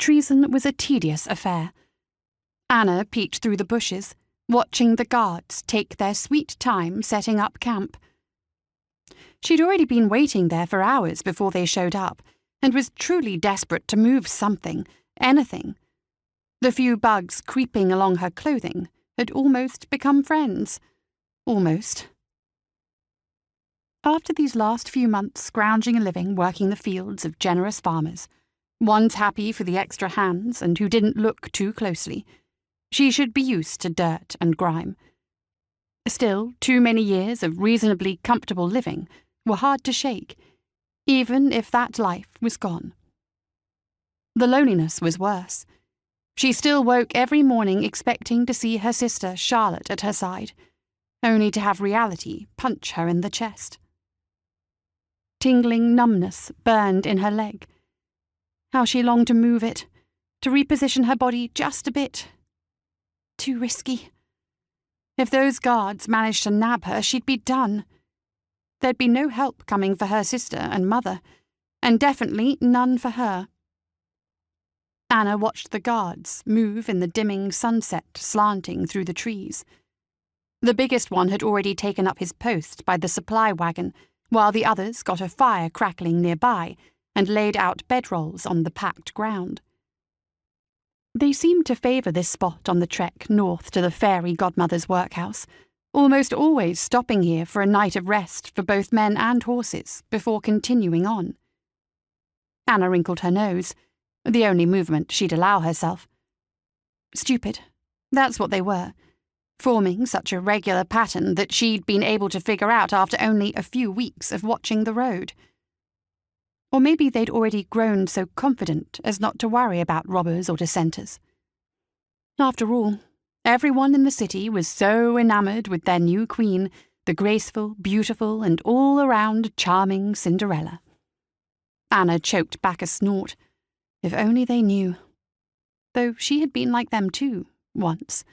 treason was a tedious affair. Anna peeked through the bushes, watching the guards take their sweet time setting up camp. She'd already been waiting there for hours before they showed up, and was truly desperate to move something, anything. The few bugs creeping along her clothing had almost become friends. Almost. After these last few months scrounging a living working the fields of generous farmers, ones happy for the extra hands and who didn't look too closely, she should be used to dirt and grime. Still, too many years of reasonably comfortable living were hard to shake, even if that life was gone. The loneliness was worse. She still woke every morning expecting to see her sister Charlotte at her side, only to have reality punch her in the chest. Tingling numbness burned in her leg. How she longed to move it, to reposition her body just a bit. Too risky. If those guards managed to nab her, she'd be done. There'd be no help coming for her sister and mother, and definitely none for her. Anna watched the guards move in the dimming sunset slanting through the trees. The biggest one had already taken up his post by the supply wagon, while the others got a fire crackling nearby and laid out bedrolls on the packed ground. They seemed to favour this spot on the trek north to the Fairy Godmother's workhouse, almost always stopping here for a night of rest for both men and horses before continuing on. Anna wrinkled her nose, the only movement she'd allow herself. Stupid, that's what they were, forming such a regular pattern that she'd been able to figure out after only a few weeks of watching the road. Or maybe they'd already grown so confident as not to worry about robbers or dissenters. After all, everyone in the city was so enamoured with their new queen, the graceful, beautiful, and all-around charming Cinderella. Anna choked back a snort. If only they knew. Though she had been like them too, once.